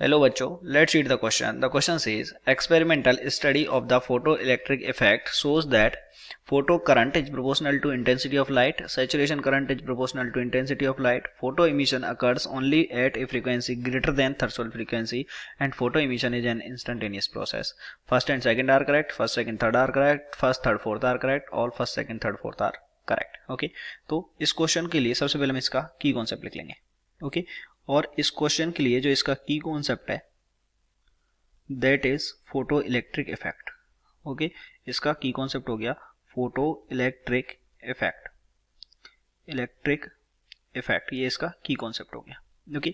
Hello बच्चों, let's read the question. The question says experimental study of the photoelectric effect shows that photo current is proportional to intensity of light, saturation current is proportional to intensity of light, photo emission occurs only at a frequency greater than threshold frequency, and photo emission is an instantaneous process. First and second are correct, first second third are correct, first third fourth are correct, all first second third fourth are correct. Okay, तो इस question के लिए सबसे पहले हम इसका की concept लिख लेंगे. ओके, और इस क्वेश्चन के लिए जो इसका की कॉन्सेप्ट है that is photo electric effect. Okay, इसका की कॉन्सेप्ट हो गया photo electric effect. Electric effect ये इसका की कॉन्सेप्ट हो गया. ओके,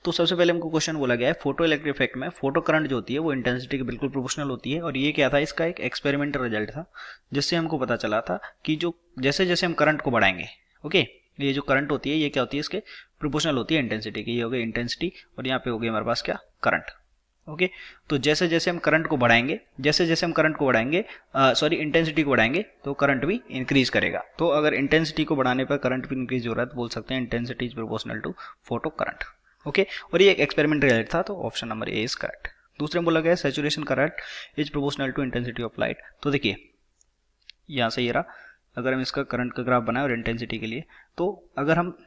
तो सबसे पहले हमको क्वेश्चन बोला गया है फोटो इलेक्ट्रिक इफेक्ट में फोटो करंट जो होती है वो इंटेंसिटी के बिल्कुल प्रोपोर्शनल होती है. और ये क्या था, इसका एक एक्सपेरिमेंटल रिजल्ट था जिससे हमको पता चला था कि जो जैसे जैसे हम करंट को बढ़ाएंगे, ओके, ये जो करंट होती है ये क्या होती है, इसके प्रोपोर्शनल होती है इंटेंसिटी की. ये हो गई इंटेंसिटी और यहाँ पे हो गई हमारे पास क्या, करंट. ओके, तो जैसे जैसे हम करंट को बढ़ाएंगे, जैसे जैसे हम करंट को बढ़ाएंगे, सॉरी इंटेंसिटी को बढ़ाएंगे तो करंट भी इंक्रीज करेगा. तो अगर इंटेंसिटी को बढ़ाने पर करंट भी इंक्रीज हो रहा है तो बोल सकते हैं intensity is proportional to photo current. Okay, और ये एक एक्सपेरिमेंट रिजल्ट था, तो option number A is correct. दूसरे में बोला गया saturation current is proportional to intensity of light. तो देखिए यहाँ से ये रहा, अगर हम इसका करंट का ग्राफ बनाए और इंटेंसिटी के लिए, तो अगर हम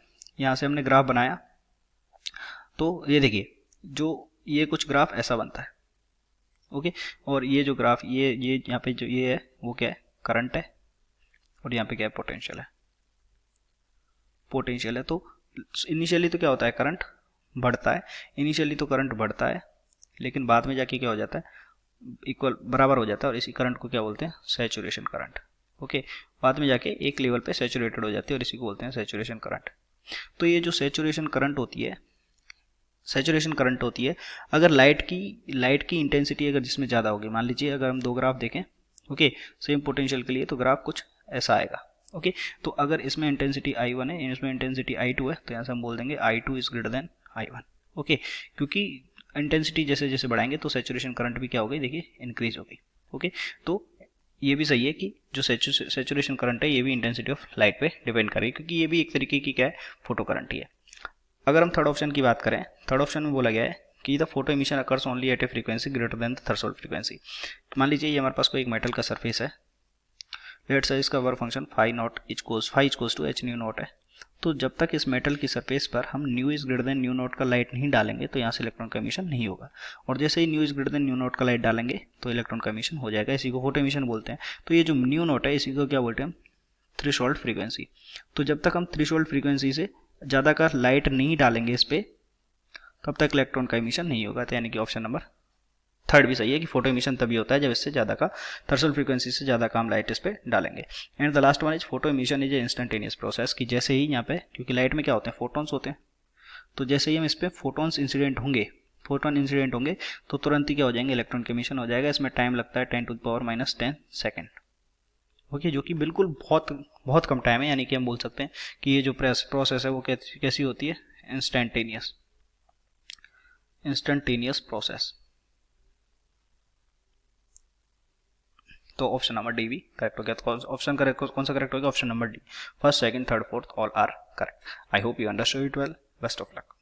यहाँ से हमने ग्राफ बनाया तो ये देखिए जो ये कुछ ग्राफ ऐसा बनता है. ओके, और ये जो ग्राफ ये यहाँ पे जो ये है वो क्या है, करंट है, और यहाँ पे क्या है, पोटेंशियल है. पोटेंशियल है तो इनिशियली तो क्या होता है, करंट बढ़ता है. इनिशियली तो करंट बढ़ता है लेकिन बाद में जाके क्या हो जाता है, इक्वल बराबर हो जाता है, और इसी करंट को क्या बोलते हैं, सैचुरेशन करंट. ओके, बाद में जाके एक लेवल पे सैचुरेटेड हो जाती है और इसी को बोलते हैं सैचुरेशन करंट. तो ये जो सैचुरेशन करंट होती है, सैचुरेशन करंट होती है, अगर लाइट की इंटेंसिटी अगर जिसमें ज़्यादा होगी, मान लीजिए अगर हम दो ग्राफ देखें, ओके, सेम पोटेंशियल के लिए, तो ग्राफ कुछ ऐसा आएगा. ओके, तो अगर इसमें इंटेंसिटी I1 है, इसमें इंटेंसिटी I2 है, तो यहाँ से हम बोल देंगे I2 is greater then I1. Okay, क्योंकि इंटेंसिटी जैसे जैसे बढ़ाएंगे तो सैचुरेशन करंट भी क्या हो गई, देखिए इंक्रीज हो गई. ओके, तो ये भी सही है कि जो सैचुरेशन करंट है ये भी इंटेंसिटी ऑफ लाइट पे डिपेंड करेगी, क्योंकि ये भी एक तरीके की क्या है, फोटो करंट ही है. अगर हम थर्ड ऑप्शन की बात करें, थर्ड ऑप्शन में बोला गया है कि the photo emission occurs only at a frequency greater than the threshold frequency. मान लीजिए ये हमारे पास कोई एक मेटल का सरफेस है, लेट्स से इसका work function phi not is two h nu not है. तो जब तक इस मेटल की सरफेस पर हम new is greater than nu naught का लाइट नहीं डालेंगे तो यहाँ से इलेक्ट्रॉन का इमिशन नहीं होगा. और जैसे ही nu is greater than nu naught का लाइट डालेंगे तो इलेक्ट्रॉन का इमिशन हो जाएगा. इसी को फोटो इमिशन बोलते हैं. तो ये जो न्यू नॉट है इसी को क्या बोलते हैं, थ्रेशोल्ड फ्रीक्वेंसी. तो जब तक हम थ्रेशोल्ड फ्रीक्वेंसी से ज़्यादा का लाइट नहीं डालेंगे इस पर, तब तक इलेक्ट्रॉन का इमिशन नहीं होगा. तो यानी कि ऑप्शन नंबर थर्ड भी सही है कि फोटो इमिशन तभी होता है जब इससे ज़्यादा का, थर्शल फ्रीक्वेंसी से ज़्यादा का हम लाइट इस पर डालेंगे. And the last one is photo emission is a instantaneous process, कि जैसे ही यहाँ पे, क्योंकि लाइट में क्या होते हैं, फोटॉन्स होते हैं, तो जैसे ही हम इस पर फोटोन इंसिडेंट होंगे तो तुरंत ही क्या हो जाएंगे, इलेक्ट्रॉन का इमिशन हो जाएगा. इसमें टाइम लगता है 10⁻⁻10 सेकेंड. ओके, जो कि बिल्कुल बहुत बहुत कम टाइम है. यानी कि हम बोल सकते हैं कि ये जो प्रोसेस है वो कैसी होती है, इंस्टेंटेनियस प्रोसेस. तो ऑप्शन नंबर डी भी करेक्ट हो गया. तो ऑप्शन करेक्ट कौन सा करेक्ट हो गया, option number D. First second third fourth all are correct. I hope you understood it well. Best of luck.